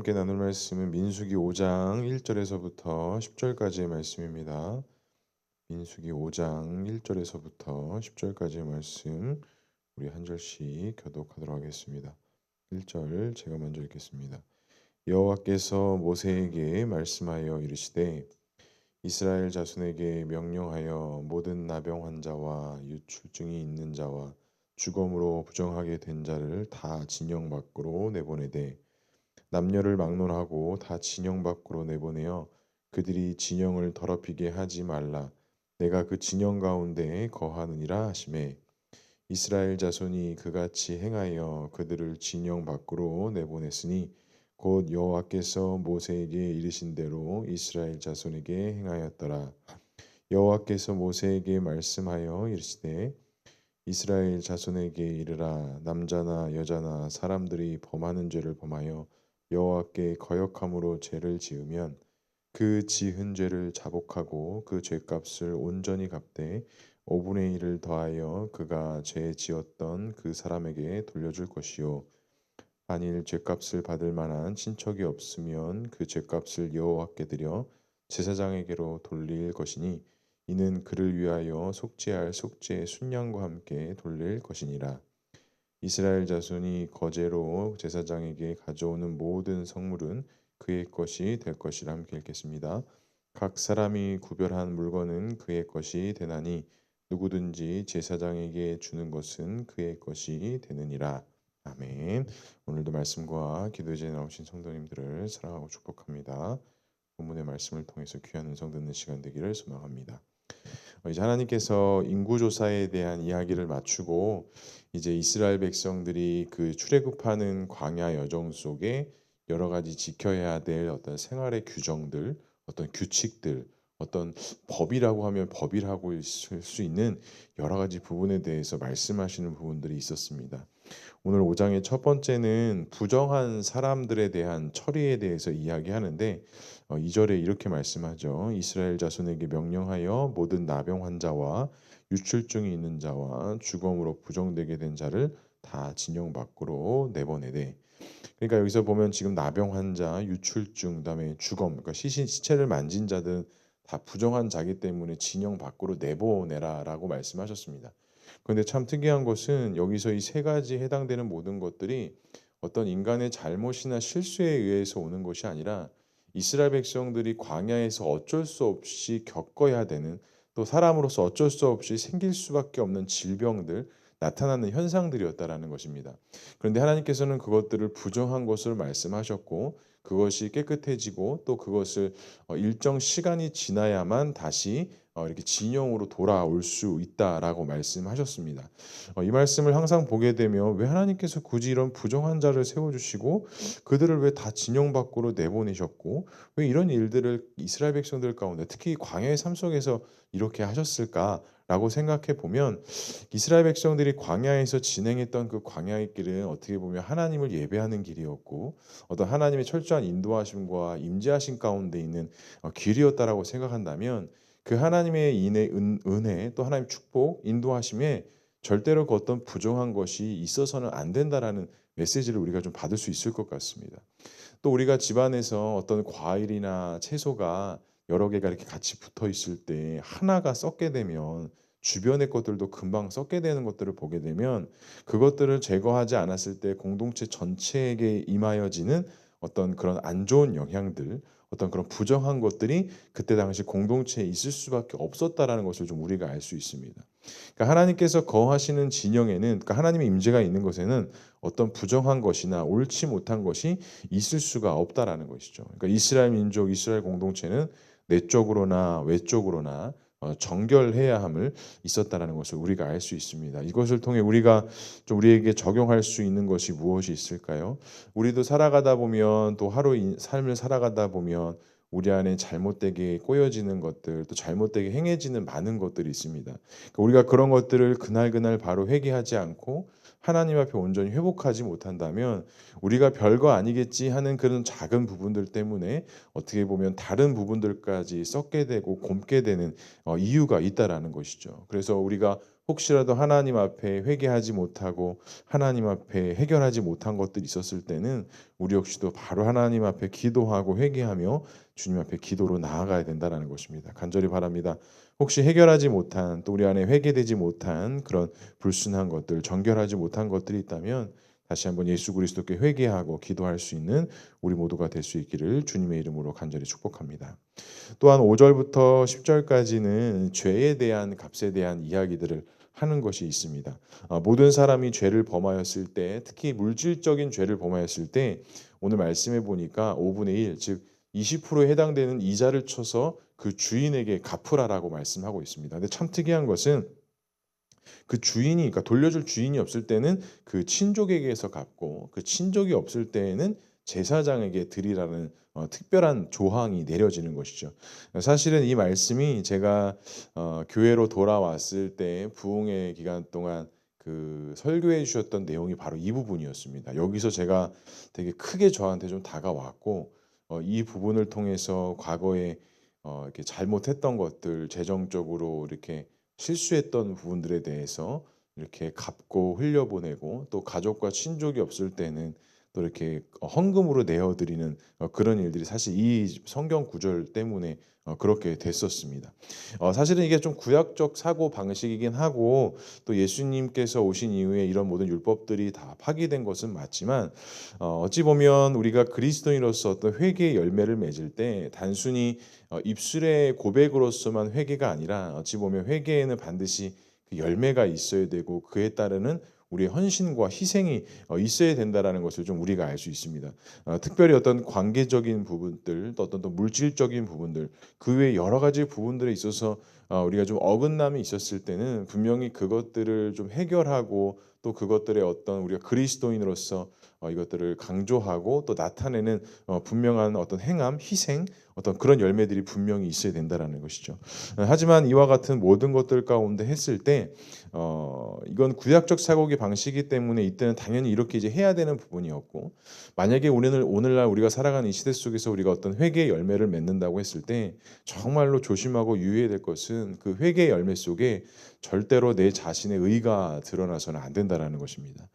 함께 나눌 말씀은 민수기 5장 1절에서부터 10절까지의 말씀입니다. 민수기 5장 1절에서부터 10절까지의 말씀 우리 한 절씩 교독하도록 하겠습니다. 1절 제가 먼저 읽겠습니다. 여호와께서 모세에게 말씀하여 이르시되 이스라엘 자손에게 명령하여 모든 나병 환자와 유출증이 있는 자와 죽음으로 부정하게 된 자를 다 진영 밖으로 내보내되 남녀를 막론하고 다 진영 밖으로 내보내어 그들이 진영을 더럽히게 하지 말라. 내가 그 진영 가운데 거하느니라 하시매 이스라엘 자손이 그같이 행하여 그들을 진영 밖으로 내보냈으니 곧 여호와께서 모세에게 이르신 대로 이스라엘 자손에게 행하였더라. 여호와께서 모세에게 말씀하여 이르시되 이스라엘 자손에게 이르라. 남자나 여자나 사람들이 범하는 죄를 범하여 여호와께 거역함으로 죄를 지으면 그 지은 죄를 자복하고 그 죄값을 온전히 갚되 5분의 1을 더하여 그가 죄 지었던 그 사람에게 돌려줄 것이요 만일 죄값을 받을 만한 친척이 없으면 그 죄값을 여호와께 드려 제사장에게로 돌릴 것이니 이는 그를 위하여 속죄할 속죄의 순양과 함께 돌릴 것이니라. 이스라엘 자손이 거제로 제사장에게 가져오는 모든 성물은 그의 것이 될 것이라. 함께 읽겠습니다. 각 사람이 구별한 물건은 그의 것이 되나니 누구든지 제사장에게 주는 것은 그의 것이 되느니라. 아멘. 오늘도 말씀과 기도의 자리에 나오신 성도님들을 사랑하고 축복합니다. 본문의 말씀을 통해서 귀한 음성 듣는 시간 되기를 소망합니다. 이제 하나님께서 인구조사에 대한 이야기를 마치고 이제 이스라엘 백성들이 그 출애굽하는 광야 여정 속에 여러 가지 지켜야 될 어떤 생활의 규정들, 어떤 규칙들, 어떤 법이라고 하면 법이라고 있을 수 있는 여러 가지 부분에 대해서 말씀하시는 부분들이 있었습니다. 오늘 5장의 첫 번째는 부정한 사람들에 대한 처리에 대해서 이야기하는데 2절에 이렇게 말씀하죠. 이스라엘 자손에게 명령하여 모든 나병 환자와 유출증이 있는 자와 죽음으로 부정되게 된 자를 다 진영 밖으로 내보내되. 그러니까 여기서 보면 지금 나병 환자, 유출증, 그다음에 죽음, 그러니까 시체를 만진 자들 다 부정한 자기 때문에 진영 밖으로 내보내라라고 말씀하셨습니다. 그런데 참 특이한 것은 여기서 이 세 가지 해당되는 모든 것들이 어떤 인간의 잘못이나 실수에 의해서 오는 것이 아니라 이스라엘 백성들이 광야에서 어쩔 수 없이 겪어야 되는, 또 사람으로서 어쩔 수 없이 생길 수밖에 없는 질병들, 나타나는 현상들이었다라는 것입니다. 그런데 하나님께서는 그것들을 부정한 것을 말씀하셨고 그것이 깨끗해지고 또 그것을 일정 시간이 지나야만 다시 이렇게 진영으로 돌아올 수 있다라고 말씀하셨습니다. 이 말씀을 항상 보게 되면 왜 하나님께서 굳이 이런 부정한 자를 세워주시고 그들을 왜 다 진영 밖으로 내보내셨고 왜 이런 일들을 이스라엘 백성들 가운데 특히 광야의 삶 속에서 이렇게 하셨을까라고 생각해 보면 이스라엘 백성들이 광야에서 진행했던 그 광야의 길은 어떻게 보면 하나님을 예배하는 길이었고 어떤 하나님의 철저한 인도하심과 임재하심 가운데 있는 길이었다라고 생각한다면 그 하나님의 은혜 또 하나님의 축복 인도하심에 절대로 그 어떤 부정한 것이 있어서는 안 된다라는 메시지를 우리가 좀 받을 수 있을 것 같습니다. 또 우리가 집안에서 어떤 과일이나 채소가 여러 개가 이렇게 같이 붙어 있을 때 하나가 썩게 되면 주변의 것들도 금방 썩게 되는 것들을 보게 되면 그것들을 제거하지 않았을 때 공동체 전체에게 임하여지는 어떤 그런 안 좋은 영향들, 어떤 그런 부정한 것들이 그때 당시 공동체에 있을 수밖에 없었다라는 것을 좀 우리가 알 수 있습니다. 그러니까 하나님께서 거하시는 진영에는, 그러니까 하나님의 임재가 있는 것에는 어떤 부정한 것이나 옳지 못한 것이 있을 수가 없다라는 것이죠. 그러니까 이스라엘 민족, 이스라엘 공동체는 내적으로나 외적으로나 정결해야 함을 있었다라는 것을 우리가 알 수 있습니다. 이것을 통해 우리가 좀 우리에게 적용할 수 있는 것이 무엇이 있을까요? 우리도 살아가다 보면 또 삶을 살아가다 보면 우리 안에 잘못되게 꼬여지는 것들, 또 잘못되게 행해지는 많은 것들이 있습니다. 그러니까 우리가 그런 것들을 그날그날 바로 회개하지 않고 하나님 앞에 온전히 회복하지 못한다면 우리가 별거 아니겠지 하는 그런 작은 부분들 때문에 어떻게 보면 다른 부분들까지 썩게 되고 곪게 되는 이유가 있다라는 것이죠. 그래서 우리가 혹시라도 하나님 앞에 회개하지 못하고 하나님 앞에 해결하지 못한 것들이 있었을 때는 우리 역시도 바로 하나님 앞에 기도하고 회개하며 주님 앞에 기도로 나아가야 된다는 것입니다. 간절히 바랍니다. 혹시 해결하지 못한 또 우리 안에 회개되지 못한 그런 불순한 것들, 정결하지 못한 것들이 있다면 다시 한번 예수 그리스도께 회개하고 기도할 수 있는 우리 모두가 될 수 있기를 주님의 이름으로 간절히 축복합니다. 또한 5절부터 10절까지는 죄에 대한 값에 대한 이야기들을 하는 것이 있습니다. 모든 사람이 죄를 범하였을 때, 특히 물질적인 죄를 범하였을 때 오늘 말씀해 보니까 5분의 1, 즉 20%에 해당되는 이자를 쳐서 그 주인에게 갚으라라고 말씀하고 있습니다. 근데 참 특이한 것은 그 주인이, 그러니까 돌려줄 주인이 없을 때는 그 친족에게서 갚고, 그 친족이 없을 때에는 제사장에게 드리라는 특별한 조항이 내려지는 것이죠. 사실은 이 말씀이 제가 교회로 돌아왔을 때 부흥회 기간 동안 그 설교해 주셨던 내용이 바로 이 부분이었습니다. 여기서 제가 되게 크게 저한테 좀 다가왔고, 이 부분을 통해서 과거에 이렇게 잘못했던 것들, 재정적으로 이렇게 실수했던 부분들에 대해서 이렇게 갚고 흘려보내고, 또 가족과 친족이 없을 때는 또 이렇게 헌금으로 내어드리는 그런 일들이 사실 이 성경 구절 때문에 그렇게 됐었습니다. 사실은 이게 좀 구약적 사고 방식이긴 하고, 또 예수님께서 오신 이후에 이런 모든 율법들이 다 파기된 것은 맞지만, 어찌 보면 우리가 그리스도인으로서 어떤 회개의 열매를 맺을 때 단순히 입술의 고백으로서만 회개가 아니라, 어찌 보면 회개에는 반드시 그 열매가 있어야 되고 그에 따르는 우리의 헌신과 희생이 있어야 된다라는 것을 좀 우리가 알 수 있습니다. 특별히 어떤 관계적인 부분들, 또 어떤 또 물질적인 부분들, 그 외 여러 가지 부분들에 있어서 우리가 좀 어긋남이 있었을 때는 분명히 그것들을 좀 해결하고, 또 그것들의 어떤 우리가 그리스도인으로서 이것들을 강조하고 또 나타내는 분명한 어떤 행함, 희생, 어떤 그런 열매들이 분명히 있어야 된다라는 것이죠. 하지만 이와 같은 모든 것들 가운데 했을 때 이건 구약적 사고기 방식이기 때문에 이때는 당연히 이렇게 이제 해야 되는 부분이었고, 만약에 우리는 오늘날 우리가 살아가는 이 시대 속에서 우리가 어떤 회개의 열매를 맺는다고 했을 때 정말로 조심하고 유의해야 될 것은 그 회개의 열매 속에 절대로 내 자신의 의가 드러나서는 안 된다라는 것입니다.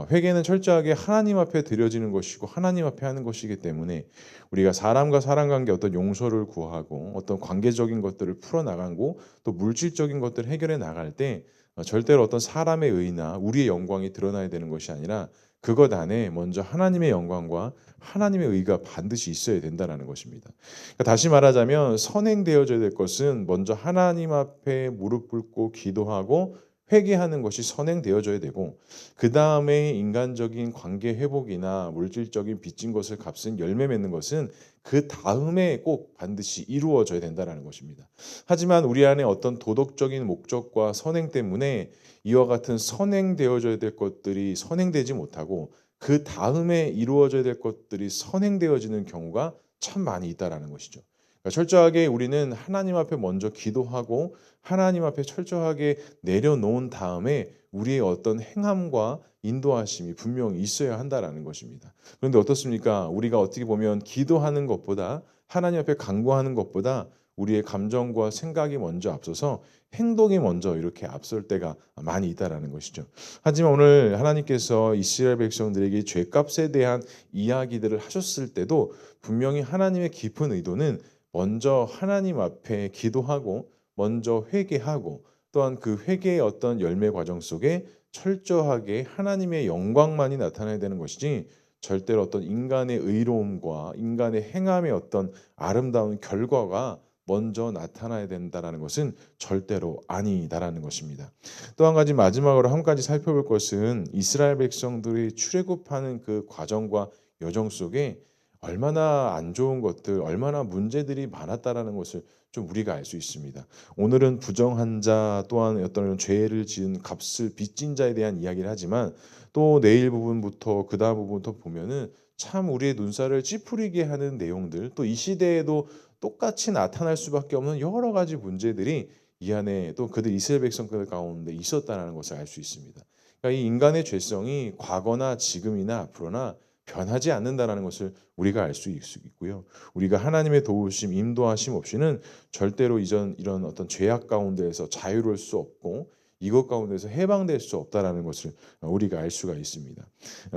회개는 철저하게 하나님 앞에 드려지는 것이고 하나님 앞에 하는 것이기 때문에 우리가 사람과 사람 관계 어떤 용서를 구하고 어떤 관계적인 것들을 풀어나가고 또 물질적인 것들을 해결해 나갈 때 절대로 어떤 사람의 의나 우리의 영광이 드러나야 되는 것이 아니라 그것 안에 먼저 하나님의 영광과 하나님의 의가 반드시 있어야 된다는 것입니다. 그러니까 다시 말하자면 선행되어져야 될 것은 먼저 하나님 앞에 무릎 꿇고 기도하고 회개하는 것이 선행되어져야 되고, 그 다음에 인간적인 관계 회복이나 물질적인 빚진 것을 갚은 열매 맺는 것은 그 다음에 꼭 반드시 이루어져야 된다는 것입니다. 하지만 우리 안에 어떤 도덕적인 목적과 선행 때문에 이와 같은 선행되어져야 될 것들이 선행되지 못하고 그 다음에 이루어져야 될 것들이 선행되어지는 경우가 참 많이 있다라는 것이죠. 그러니까 철저하게 우리는 하나님 앞에 먼저 기도하고 하나님 앞에 철저하게 내려놓은 다음에 우리의 어떤 행함과 인도하심이 분명히 있어야 한다라는 것입니다. 그런데 어떻습니까? 우리가 어떻게 보면 기도하는 것보다, 하나님 앞에 간구하는 것보다 우리의 감정과 생각이 먼저 앞서서 행동이 먼저 이렇게 앞설 때가 많이 있다라는 것이죠. 하지만 오늘 하나님께서 이스라엘 백성들에게 죄값에 대한 이야기들을 하셨을 때도 분명히 하나님의 깊은 의도는 먼저 하나님 앞에 기도하고 먼저 회개하고, 또한 그 회개의 어떤 열매 과정 속에 철저하게 하나님의 영광만이 나타나야 되는 것이지, 절대로 어떤 인간의 의로움과 인간의 행함의 어떤 아름다운 결과가 먼저 나타나야 된다는 것은 절대로 아니다라는 것입니다. 또 한 가지, 마지막으로 한 가지 살펴볼 것은 이스라엘 백성들이 출애굽하는 그 과정과 여정 속에 얼마나 안 좋은 것들, 얼마나 문제들이 많았다라는 것을 좀 우리가 알 수 있습니다. 오늘은 부정한 자, 또한 어떤 죄를 지은 값을 빚진 자에 대한 이야기를 하지만, 또 내일 부분부터 그 다음 부분부터 보면은 참 우리의 눈살을 찌푸리게 하는 내용들, 또 이 시대에도 똑같이 나타날 수밖에 없는 여러 가지 문제들이 이 안에 또 그들 이스라엘 백성들 가운데 있었다는 것을 알 수 있습니다. 그러니까 이 인간의 죄성이 과거나 지금이나 앞으로나 변하지 않는다는 것을 우리가 알 수 있고요. 우리가 하나님의 도우심, 인도하심 없이는 절대로 이런 어떤 죄악 가운데에서 자유로울 수 없고, 이것 가운데서 해방될 수 없다라는 것을 우리가 알 수가 있습니다.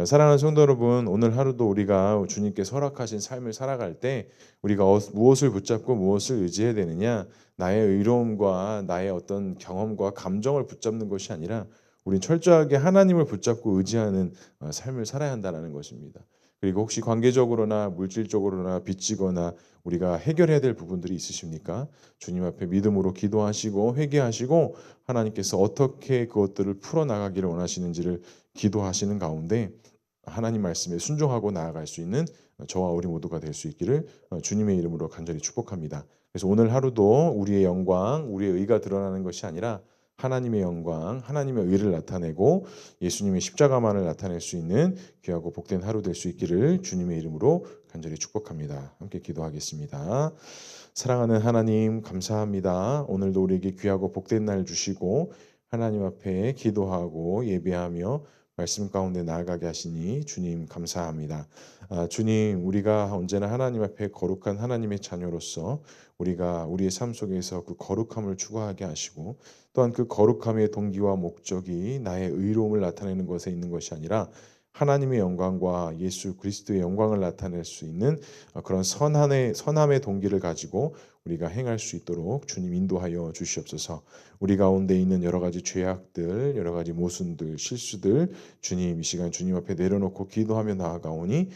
사랑하는 성도 여러분, 오늘 하루도 우리가 주님께서 허락하신 삶을 살아갈 때 우리가 무엇을 붙잡고 무엇을 의지해야 되느냐? 나의 의로움과 나의 어떤 경험과 감정을 붙잡는 것이 아니라 우린 철저하게 하나님을 붙잡고 의지하는 삶을 살아야 한다는 것입니다. 그리고 혹시 관계적으로나 물질적으로나 빚지거나 우리가 해결해야 될 부분들이 있으십니까? 주님 앞에 믿음으로 기도하시고 회개하시고 하나님께서 어떻게 그것들을 풀어나가기를 원하시는지를 기도하시는 가운데 하나님 말씀에 순종하고 나아갈 수 있는 저와 우리 모두가 될 수 있기를 주님의 이름으로 간절히 축복합니다. 그래서 오늘 하루도 우리의 영광, 우리의 의가 드러나는 것이 아니라 하나님의 영광, 하나님의 의를 나타내고 예수님의 십자가만을 나타낼 수 있는 귀하고 복된 하루 될 수 있기를 주님의 이름으로 간절히 축복합니다. 함께 기도하겠습니다. 사랑하는 하나님 감사합니다. 오늘도 우리에게 귀하고 복된 날 주시고 하나님 앞에 기도하고 예배하며 말씀 가운데 나아가게 하시니 주님 감사합니다. 주님, 우리가 언제나 하나님 앞에 거룩한 하나님의 자녀로서 우리가 우리의 삶 속에서 그 거룩함을 추구하게 하시고 또한 그 거룩함의 동기와 목적이 나의 의로움을 나타내는 것에 있는 것이 아니라 하나님의 영광과 예수 그리스도의 영광을 나타낼 수 있는 그런 선함의 동기를 가지고 우리가 행할 수 있도록 주님 인도하여 주시옵소서. 우리 가운데 있는 여러 가지 죄악들, 여러 가지 모순들, 실수들 주님 이 시간 주님 앞에 내려놓고 기도하며 나아가오니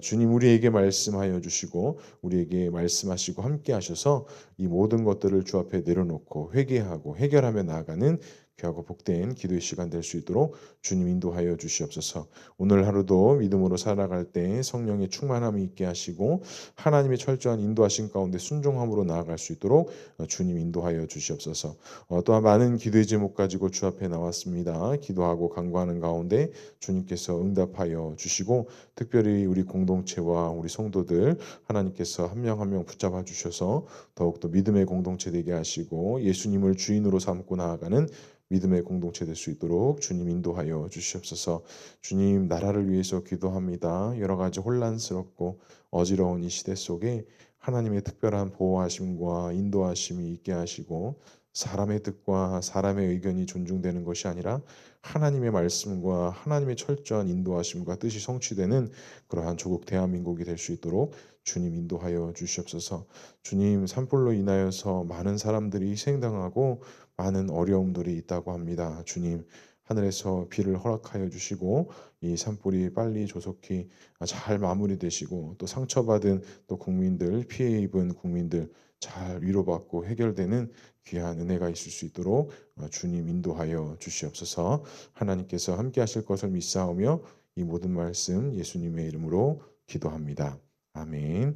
주님 우리에게 말씀하여 주시고 우리에게 말씀하시고 함께 하셔서 이 모든 것들을 주 앞에 내려놓고 회개하고 해결하며 나아가는 귀하고 복된 기도의 시간 될 수 있도록 주님 인도하여 주시옵소서. 오늘 하루도 믿음으로 살아갈 때 성령의 충만함이 있게 하시고 하나님의 철저한 인도하신 가운데 순종함으로 나아갈 수 있도록 주님 인도하여 주시옵소서. 또한 많은 기도의 제목 가지고 주 앞에 나왔습니다. 기도하고 간구하는 가운데 주님께서 응답하여 주시고 특별히 우리 공동체와 우리 성도들 하나님께서 한 명 한 명 붙잡아 주셔서 더욱더 믿음의 공동체 되게 하시고 예수님을 주인으로 삼고 나아가는 믿음의 공동체 될 수 있도록 주님 인도하여 주시옵소서. 주님 나라를 위해서 기도합니다. 여러 가지 혼란스럽고 어지러운 이 시대 속에 하나님의 특별한 보호하심과 인도하심이 있게 하시고 사람의 뜻과 사람의 의견이 존중되는 것이 아니라 하나님의 말씀과 하나님의 철저한 인도하심과 뜻이 성취되는 그러한 조국 대한민국이 될 수 있도록 주님 인도하여 주시옵소서. 주님 산불로 인하여서 많은 사람들이 희생당하고 많은 어려움들이 있다고 합니다. 주님 하늘에서 비를 허락하여 주시고 이 산불이 빨리 조속히 잘 마무리되시고 또 상처받은 또 국민들 피해 입은 국민들 잘 위로받고 해결되는 귀한 은혜가 있을 수 있도록 주님 인도하여 주시옵소서. 하나님께서 함께 하실 것을 믿사오며 이 모든 말씀 예수님의 이름으로 기도합니다. 아멘.